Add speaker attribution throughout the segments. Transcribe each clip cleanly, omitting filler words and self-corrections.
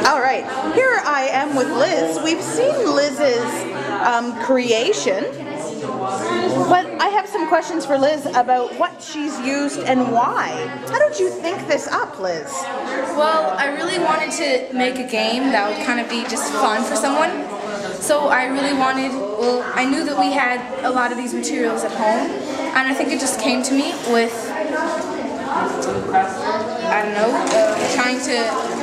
Speaker 1: All right, here I am with Liz. We've seen Liz's creation, but I have some questions for Liz about what she's used and why. How did you think this up, Liz?
Speaker 2: Well, I really wanted to make a game that would kind of be just fun for someone. So I really wanted, I knew that we had a lot of these materials at home, and I think it just came to me with, I don't know, trying to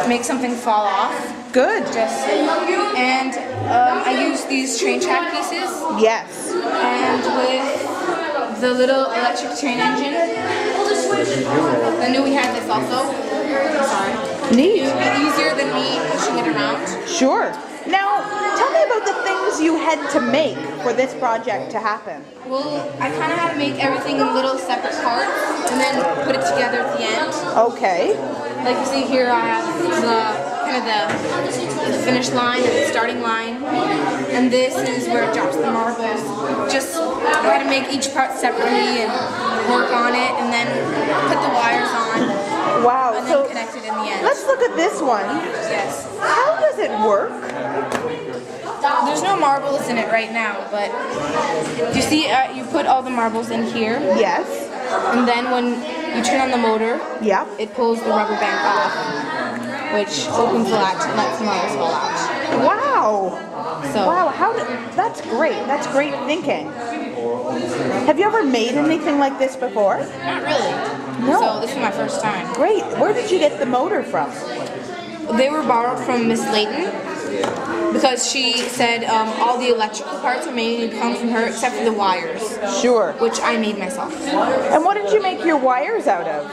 Speaker 2: make something fall off.
Speaker 1: Good.
Speaker 2: And I used these train track pieces.
Speaker 1: Yes.
Speaker 2: And with the little electric train engine. I knew we had this also. Sorry.
Speaker 1: Neat.
Speaker 2: It would be easier than me pushing it around.
Speaker 1: Sure. Now, tell me about the things you had to make for this project to happen.
Speaker 2: Well, I kind of had to make everything in little separate parts and then put it together at the end.
Speaker 1: Okay.
Speaker 2: Like you see here, I have the finish line and the starting line, and this is where it drops the marbles. Just I had to make each part separately and work on it, and then put the wires on.
Speaker 1: Wow.
Speaker 2: And
Speaker 1: So
Speaker 2: then connect it in the end.
Speaker 1: let's look at this one.
Speaker 2: Yes.
Speaker 1: How does it work?
Speaker 2: There's no marbles in it right now, but you see, you put all the marbles in here,
Speaker 1: Yes.
Speaker 2: and then when you turn on the motor,
Speaker 1: Yep.
Speaker 2: it pulls the rubber band off, which opens the latch and lets the marbles fall out.
Speaker 1: Wow.
Speaker 2: So,
Speaker 1: Wow. That's great. That's great thinking. Have you ever made anything like this before?
Speaker 2: not really.
Speaker 1: No.
Speaker 2: So this is my first time.
Speaker 1: Great. Where did you get the motor from?
Speaker 2: They were borrowed from Miss Layton because she said all the electrical parts were made to come from her except for the wires,
Speaker 1: Sure.
Speaker 2: which I made myself.
Speaker 1: And what did you make your wires out of?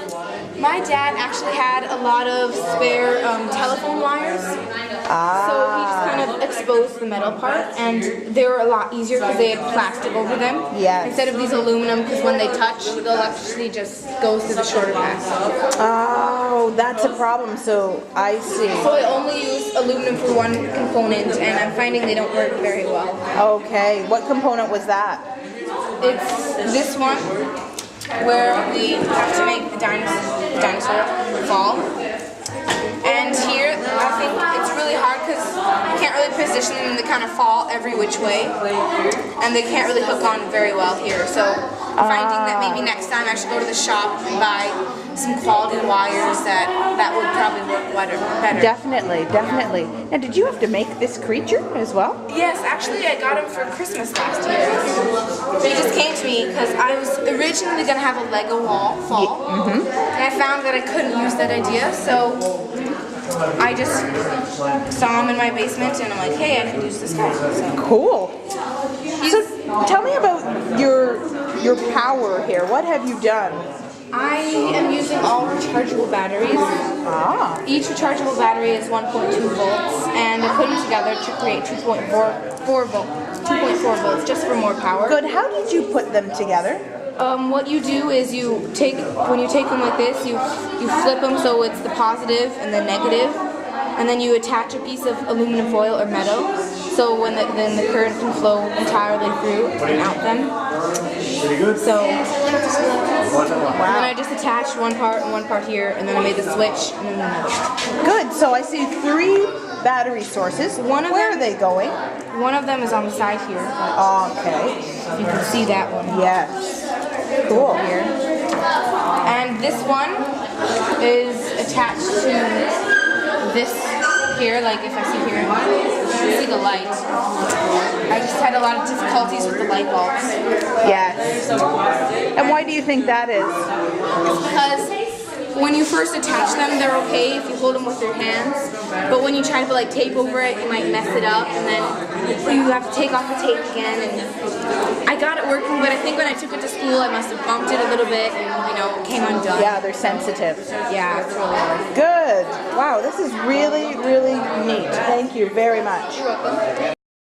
Speaker 2: My dad actually had a lot of spare telephone wires, so he just kind of exposed the metal part, and they were a lot easier because they had plastic over them
Speaker 1: Yes.
Speaker 2: instead of these aluminum, because when they touch, the electricity just goes to the shorter path.
Speaker 1: Oh, that's a problem. So I see.
Speaker 2: So I only use aluminum for one component, and I'm finding they don't work very well.
Speaker 1: Okay. What component was that?
Speaker 2: It's this one, where we have to make the dinosaur fall. And here, I think it's really hard because you can't really position them, they kind of fall every which way. And they can't really hook on very well here. So I'm finding that maybe next time I should go to the shop and buy some quality wires that would probably work better.
Speaker 1: Definitely, definitely. And did you have to make this creature as well?
Speaker 2: Yes, actually I got him for Christmas last year. He just came to me because I was originally going to have a Lego wall fall, and I found that I couldn't use that idea, so I just saw him in my basement and I'm like, hey, I can use this guy. So.
Speaker 1: Cool. So tell me about your power here. What have you done?
Speaker 2: I am using all rechargeable batteries.
Speaker 1: Ah.
Speaker 2: Each rechargeable battery is 1.2 volts, and I put them together to create 2.4 volts, just for more power.
Speaker 1: Good. How did you put them together?
Speaker 2: What you do is when you take them like this, you flip them so it's the positive and the negative, and then you attach a piece of aluminum foil or metal, so then the current can flow entirely through and out them. So, and then I just attached one part and one part here, and then I made the switch, and then another part.
Speaker 1: Good. So I see 3 battery sources. Where are they going?
Speaker 2: One of them is on the side here.
Speaker 1: Okay.
Speaker 2: You can see that one.
Speaker 1: Yes. Cool.
Speaker 2: Here. And this one is attached to this here, like if I see here, you can see the light. I just had a lot of difficulties with the light bulbs.
Speaker 1: Yes. And why do you think that is?
Speaker 2: Because when you first attach them, they're okay if you hold them with your hands. But when you try to put like tape over it, you might mess it up, and then you have to take off the tape again. And I got it working, but I think when I took it to school, I must have bumped it a little bit, and it came undone.
Speaker 1: Yeah, they're sensitive.
Speaker 2: Yeah, it's really hard.
Speaker 1: Good. Wow, this is really, really neat. Thank you very much.
Speaker 2: You're welcome.